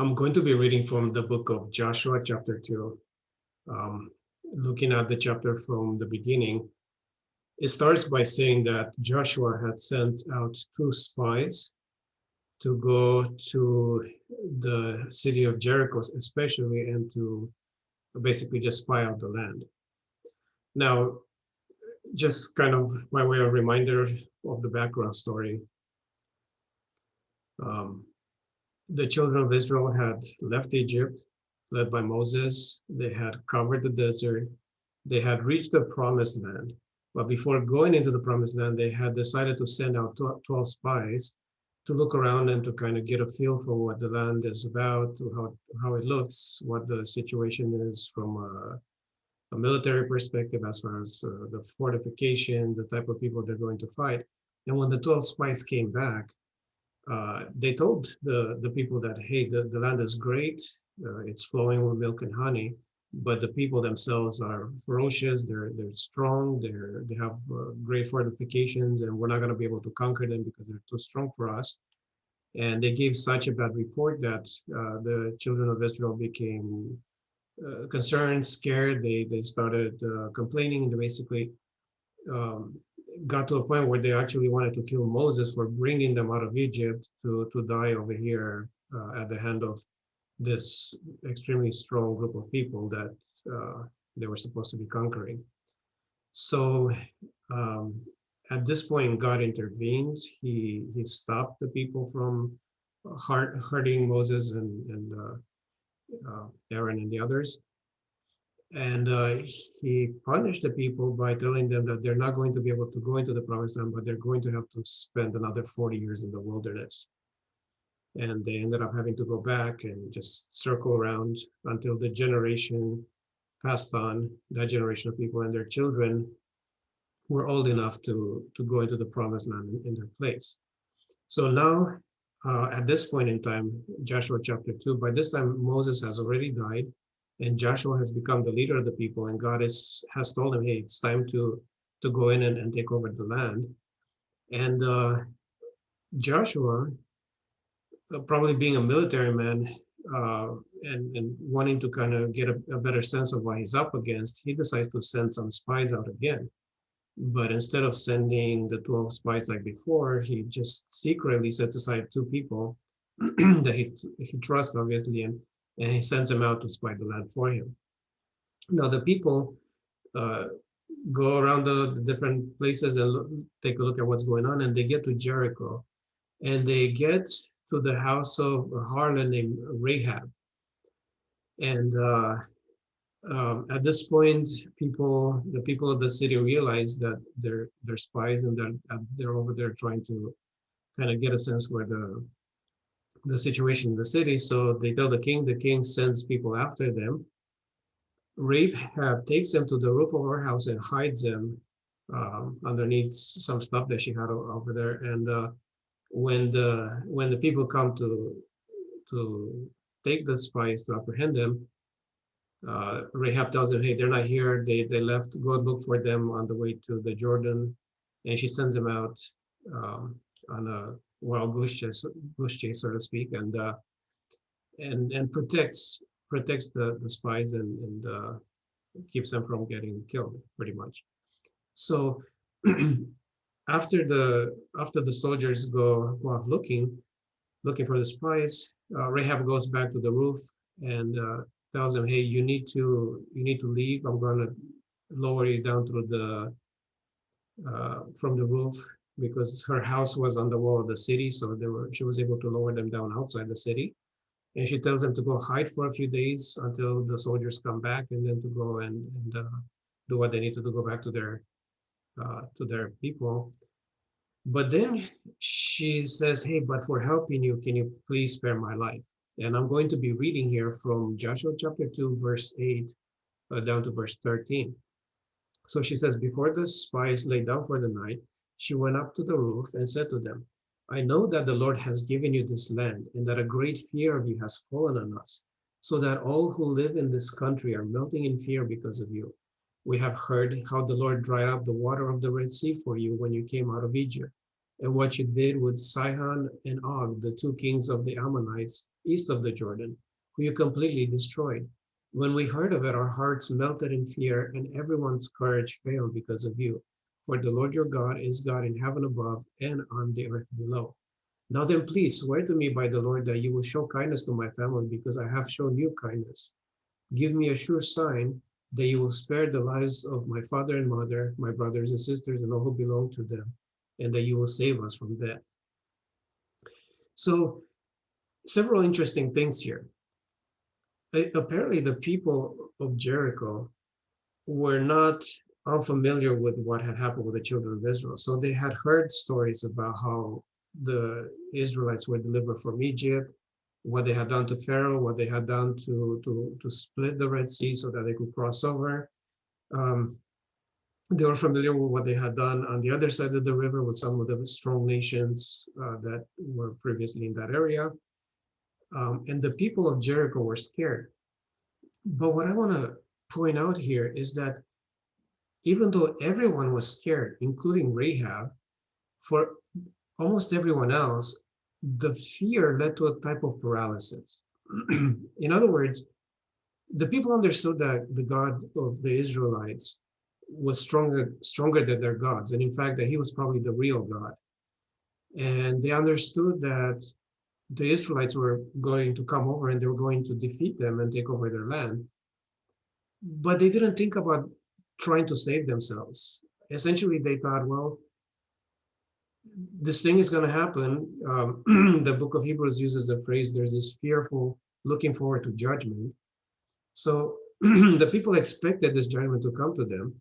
I'm going to be reading from the book of Joshua, chapter 2. Looking at the chapter from the beginning, it starts by saying that Joshua had sent out two spies to go to the city of Jericho, especially, and to basically just spy out the land. Now, just kind of by way of reminder of the background story, the children of Israel had left Egypt, led by Moses. They had covered the desert. They had reached the promised land. But before going into the promised land, they had decided to send out 12 spies to look around and to kind of get a feel for what the land is about, how it looks, what the situation is from a military perspective, as far as the fortification, the type of people they're going to fight. And when the 12 spies came back, they told the people that, hey, the land is great, it's flowing with milk and honey, but the people themselves are ferocious, they're strong, they have great fortifications, and we're not going to be able to conquer them because they're too strong for us. And they gave such a bad report that the children of Israel became concerned, scared. They started complaining, and they basically got to a point where they actually wanted to kill Moses for bringing them out of Egypt to die over here at the hand of this extremely strong group of people that they were supposed to be conquering. So at this point, God intervened. He stopped the people from hurting Moses and Aaron and the others. And he punished the people by telling them that they're not going to be able to go into the promised land, but they're going to have to spend another 40 years in the wilderness. And they ended up having to go back and just circle around until the generation passed on, that generation of people and their children were old enough to go into the promised land in their place. So now, at this point in time, Joshua chapter 2, by this time Moses has already died, and Joshua has become the leader of the people, and God has told him, hey, it's time to go in and take over the land. And Joshua, probably being a military man and wanting to kind of get a better sense of what he's up against, he decides to send some spies out again. But instead of sending the 12 spies like before, he just secretly sets aside two people that he trusts, obviously, and he sends them out to spy the land for him. Now, the people go around the different places and take a look at what's going on, and they get to Jericho, and they get to the house of a harlot named Rahab. And at this point, the people of the city realize that they're spies, and they're over there trying to kind of get a sense where the situation in the city. So they tell the king sends people after them. Rahab takes them to the roof of her house and hides them underneath some stuff that she had over there. And when the people come to take the spies to apprehend them, Rahab tells them, hey, they're not here. They left. Go look for them on the way to the Jordan, and she sends them out on a wild goose chase, so to speak, and protects the spies and keeps them from getting killed, pretty much. So after the soldiers go off looking for the spies, Rahab goes back to the roof and tells them, hey, you need to leave. I'm going to lower you down through from the roof, because her house was on the wall of the city, so she was able to lower them down outside the city. And she tells them to go hide for a few days until the soldiers come back, and then to go and do what they need to do, go back to their people. But then she says, hey, but for helping you, can you please spare my life? And I'm going to be reading here from Joshua chapter 2, verse 8 down to verse 13. So she says, before the spies lay down for the night, she went up to the roof and said to them, I know that the Lord has given you this land, and that a great fear of you has fallen on us, so that all who live in this country are melting in fear because of you. We have heard how the Lord dried up the water of the Red Sea for you when you came out of Egypt, and what you did with Sihon and Og, the two kings of the Ammonites, east of the Jordan, who you completely destroyed. When we heard of it, our hearts melted in fear, and everyone's courage failed because of you. For the Lord your God is God in heaven above and on the earth below. Now then, please swear to me by the Lord that you will show kindness to my family because I have shown you kindness. Give me a sure sign that you will spare the lives of my father and mother, my brothers and sisters, and all who belong to them, and that you will save us from death. So, several interesting things here. Apparently, the people of Jericho were not unfamiliar with what had happened with the children of Israel. So they had heard stories about how the Israelites were delivered from Egypt, what they had done to Pharaoh, what they had done to split the Red Sea so that they could cross over. Um, they were familiar with what they had done on the other side of the river with some of the strong nations that were previously in that area. And the people of Jericho were scared. But what I want to point out here is that even though everyone was scared, including Rahab, for almost everyone else, the fear led to a type of paralysis. In other words, the people understood that the God of the Israelites was stronger than their gods, and in fact, that he was probably the real God. And they understood that the Israelites were going to come over and they were going to defeat them and take over their land. But they didn't think about trying to save themselves. Essentially, they thought, well, this thing is going to happen. The book of Hebrews uses the phrase, there's this fearful looking forward to judgment. So the people expected this judgment to come to them,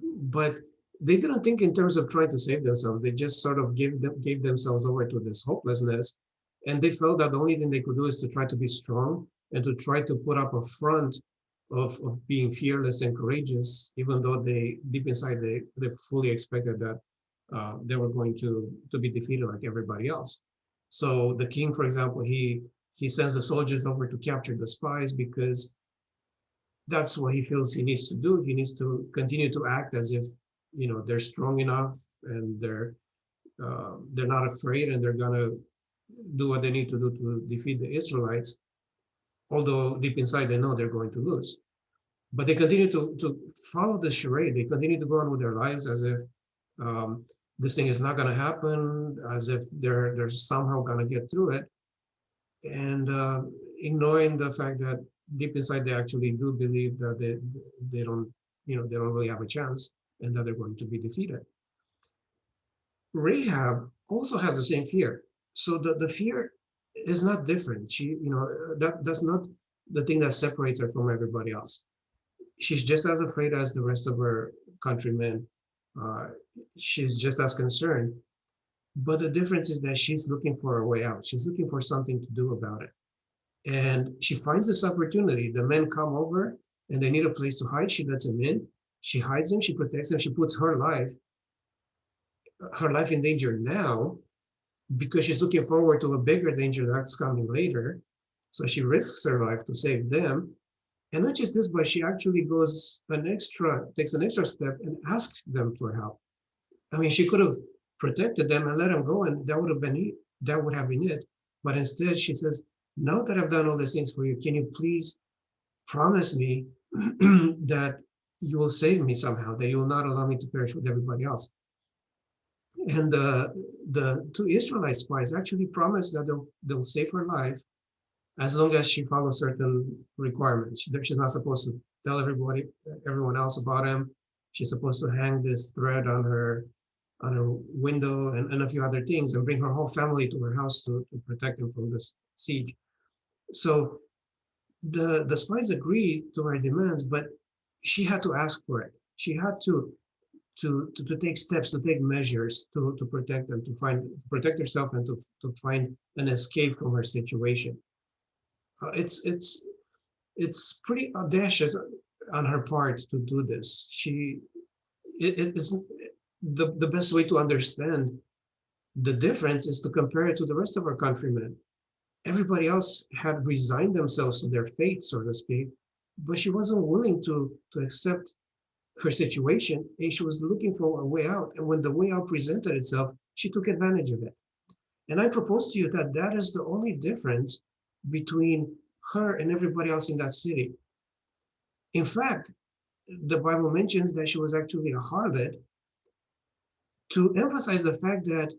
but they didn't think in terms of trying to save themselves. They just sort of gave themselves over to this hopelessness. And they felt that the only thing they could do is to try to be strong and to try to put up a front of being fearless and courageous, even though they deep inside they fully expected that they were going to be defeated like everybody else. So the king, for example, he sends the soldiers over to capture the spies because that's what he feels he needs to do. He needs to continue to act as if they're strong enough and they're not afraid and they're gonna do what they need to do to defeat the Israelites. Although deep inside they know they're going to lose, but they continue to follow the charade. They continue to go on with their lives as if this thing is not going to happen, as if they're somehow going to get through it, and ignoring the fact that deep inside they actually do believe that they don't they don't really have a chance and that they're going to be defeated. Rahab also has the same fear. So the fear is not different. She, that's not the thing that separates her from everybody else. She's just as afraid as the rest of her countrymen. She's just as concerned. But the difference is that she's looking for a way out. She's looking for something to do about it. And she finds this opportunity. The men come over and they need a place to hide. She lets them in. She hides them. She protects them. She puts her life in danger now because she's looking forward to a bigger danger that's coming later. So she risks her life to save them. And not just this, but she actually takes an extra step and asks them for help. I mean, she could have protected them and let them go, and that would have been it. But instead, she says, now that I've done all these things for you, can you please promise me that you will save me somehow, that you will not allow me to perish with everybody else? And the two Israelite spies actually promised that they'll save her life as long as she follows certain requirements. She's not supposed to tell everyone else about him. She's supposed to hang this thread on her window and a few other things and bring her whole family to her house to protect them from this siege. So the spies agreed to her demands, but she had to ask for it. She had to take steps, to take measures to protect them, to protect herself and to find an escape from her situation. It's pretty audacious on her part to do this. It's the best way to understand the difference is to compare it to the rest of our countrymen. Everybody else had resigned themselves to their fate, so to speak, but she wasn't willing to accept her situation, and she was looking for a way out. And when the way out presented itself, she took advantage of it. And I propose to you that that is the only difference between her and everybody else in that city. In fact, the Bible mentions that she was actually a harlot to emphasize the fact that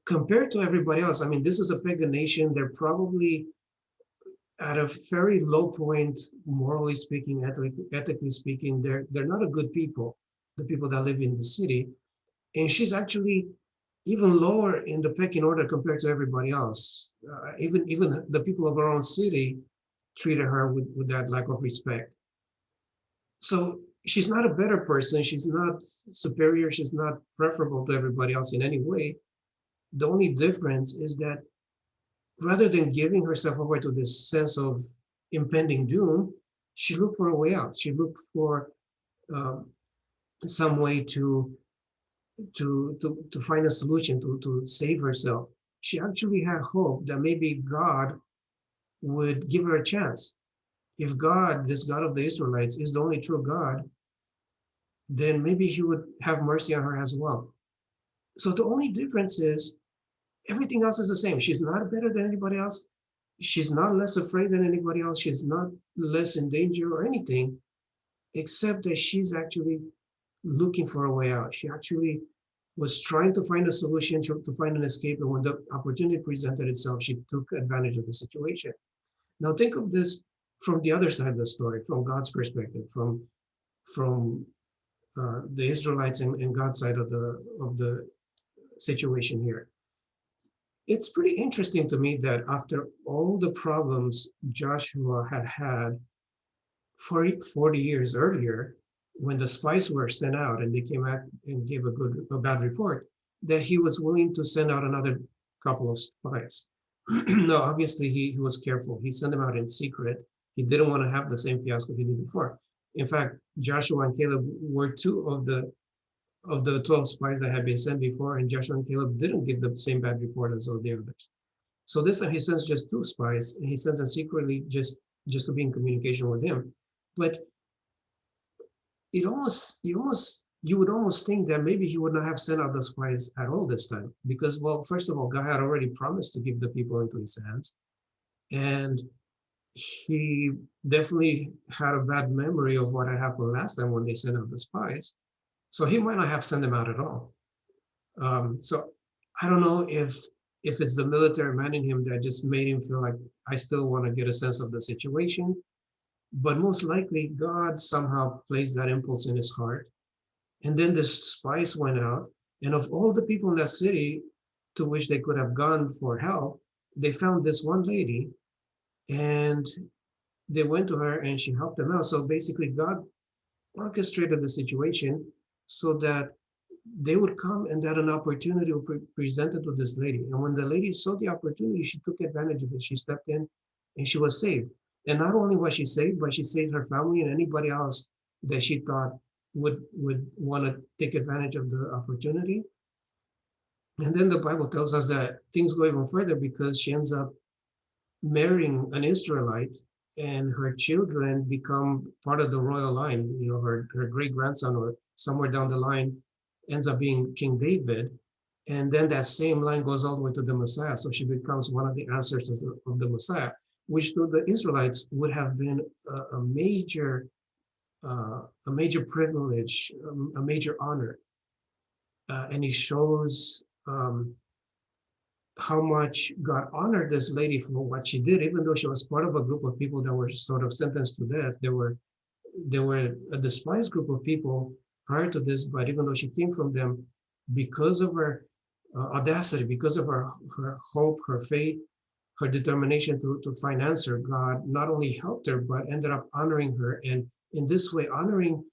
compared to everybody else, I mean, this is a pagan nation. They're probably at a very low point, morally speaking, ethically speaking. They're not a good people, the people that live in the city. And she's actually even lower in the pecking order compared to everybody else. Even the people of her own city treated her with that lack of respect. So she's not a better person. She's not superior. She's not preferable to everybody else in any way. The only difference is that rather than giving herself over to this sense of impending doom, she looked for a way out. She looked for um, some way to find a solution to save herself. She actually had hope that maybe God would give her a chance. If God, this God of the Israelites, is the only true God, then maybe he would have mercy on her as well. So the only difference is everything else is the same. She's not better than anybody else. She's not less afraid than anybody else. She's not less in danger or anything, except that she's actually looking for a way out. She actually was trying to find a solution, to find an escape. And when the opportunity presented itself, she took advantage of the situation. Now think of this from the other side of the story, from God's perspective, from the Israelites and God's side of the situation here. It's pretty interesting to me that after all the problems Joshua had 40 years earlier, when the spies were sent out and they came out and gave a bad report, that he was willing to send out another couple of spies. No, obviously he was careful. He sent them out in secret. He didn't want to have the same fiasco he did before. In fact, Joshua and Caleb were two of the 12 spies that had been sent before, and Joshua and Caleb didn't give the same bad report as all the others. So this time he sends just two spies, and he sends them secretly just to be in communication with him. But you would almost think that maybe he would not have sent out the spies at all this time, because, well, first of all, God had already promised to give the people into his hands, and he definitely had a bad memory of what had happened last time when they sent out the spies. So he might not have sent them out at all. So I don't know if it's the military man in him that just made him feel like, I still want to get a sense of the situation. But most likely God somehow placed that impulse in his heart. And then the spies went out, and of all the people in that city to which they could have gone for help, they found this one lady, and they went to her and she helped them out. So basically God orchestrated the situation so that they would come and that an opportunity would be presented to this lady. And when the lady saw the opportunity, she took advantage of it. She stepped in and she was saved. And not only was she saved, but she saved her family and anybody else that she thought would want to take advantage of the opportunity. And then the Bible tells us that things go even further, because she ends up marrying an Israelite, and her children become part of the royal line. You know, her great grandson or somewhere down the line ends up being King David. And then that same line goes all the way to the Messiah. So she becomes one of the ancestors of the Messiah, which to the Israelites would have been a major privilege, a major honor. And it shows how much God honored this lady for what she did, even though she was part of a group of people that were sort of sentenced to death. They were a despised group of people prior to this, but even though she came from them, because of her audacity, because of her hope, her faith, her determination to find answer, God not only helped her, but ended up honoring her, and in this way honoring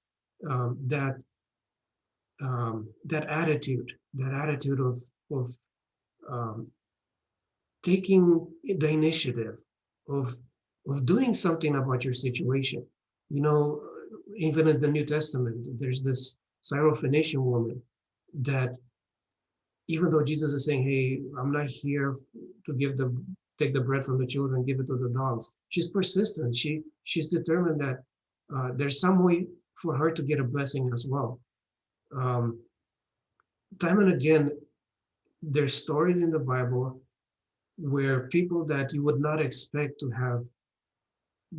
that attitude of taking the initiative of doing something about your situation. You know, even in the New Testament, there's this Syrophoenician woman that, even though Jesus is saying, "Hey, I'm not here to take the bread from the children, give it to the dogs," she's persistent. She's determined that there's some way for her to get a blessing as well. Time and again, there's stories in the Bible where people that you would not expect to have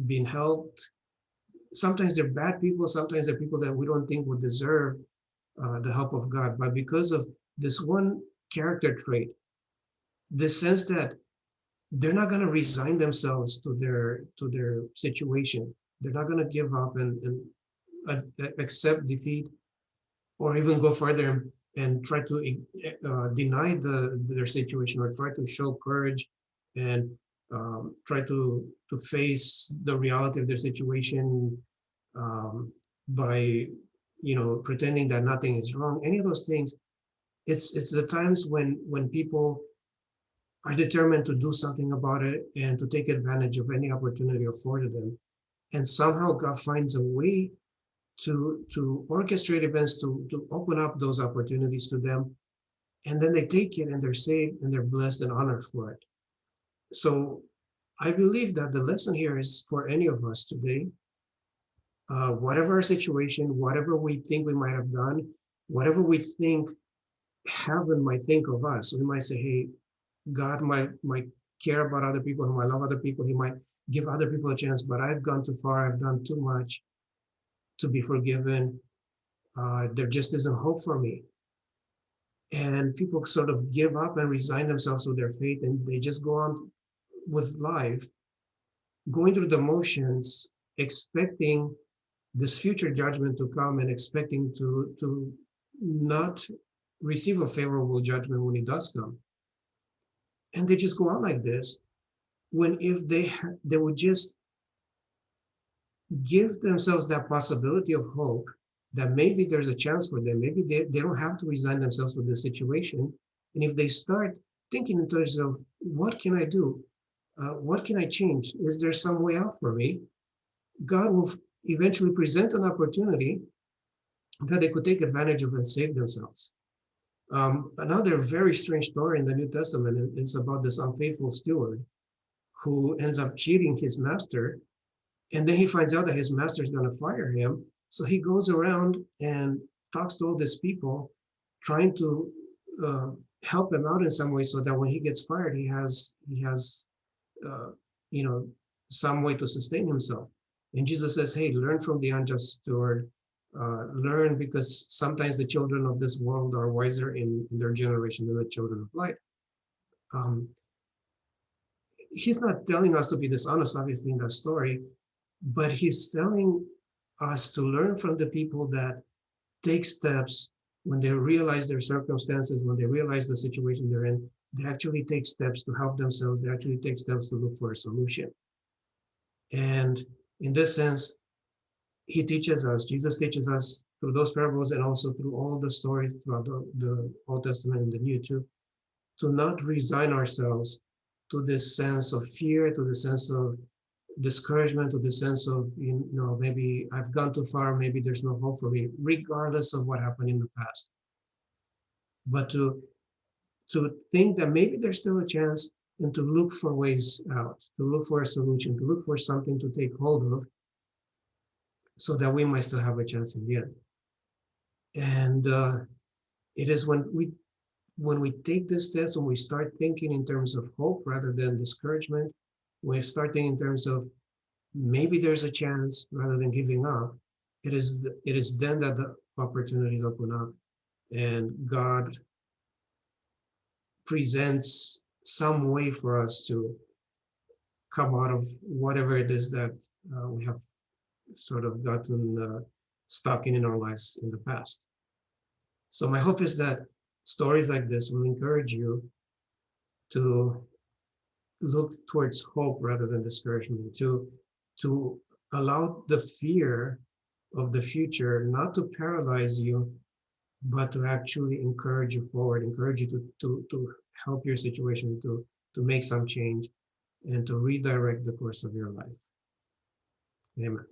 been helped, sometimes they're bad people, sometimes they're people that we don't think would deserve the help of God, but because of this one character trait, the sense that they're not going to resign themselves to their situation. They're not going to give up and accept defeat, or even go further and try to deny their situation, or try to show courage and try to face the reality of their situation by pretending that nothing is wrong. Any of those things, it's the times when people are determined to do something about it and to take advantage of any opportunity afforded them. And somehow God finds a way to orchestrate events to open up those opportunities to them. And then they take it and they're saved and they're blessed and honored for it. So I believe that the lesson here is for any of us today, whatever our situation, whatever we think we might have done, whatever we think heaven might think of us, we might say, hey, God might care about other people, he might love other people, he might give other people a chance, but I've gone too far, I've done too much to be forgiven. There just isn't hope for me. And people sort of give up and resign themselves to their fate, and they just go on with life, going through the motions, expecting this future judgment to come and expecting to not receive a favorable judgment when it does come. And they just go on like this, when if they would just give themselves that possibility of hope, that maybe there's a chance for them, maybe they don't have to resign themselves to the situation. And if they start thinking in terms of, what can I do? What can I change? Is there some way out for me? God will eventually present an opportunity that they could take advantage of and save themselves. Another very strange story in the New Testament is about this unfaithful steward who ends up cheating his master. And then he finds out that his master is going to fire him. So he goes around and talks to all these people, trying to help him out in some way, so that when he gets fired, he has uh, you know some way to sustain himself. And Jesus says, hey, learn from the unjust steward. Learn, because sometimes the children of this world are wiser in their generation than the children of light. Um, he's not telling us to be dishonest, obviously, in that story, but he's telling us to learn from the people that take steps when they realize their circumstances, when they realize the situation they're in. They actually take steps to help themselves. They actually take steps to look for a solution. And in this sense, Jesus teaches us through those parables, and also through all the stories throughout the Old Testament and the New too, to not resign ourselves to this sense of fear, to the sense of discouragement, to the sense of, maybe I've gone too far, maybe there's no hope for me, regardless of what happened in the past. But to think that maybe there's still a chance, and to look for ways out, to look for a solution, to look for something to take hold of, so that we might still have a chance in the end. And it is when we take this steps, when we start thinking in terms of hope rather than discouragement, when we start thinking in terms of maybe there's a chance rather than giving up, it is then that the opportunities open up, and God presents some way for us to come out of whatever it is that we have sort of gotten stuck in our lives in the past. So my hope is that stories like this will encourage you to look towards hope rather than discouragement, to allow the fear of the future not to paralyze you, but to actually encourage you forward, encourage you to help your situation, to make some change, and to redirect the course of your life. Amen.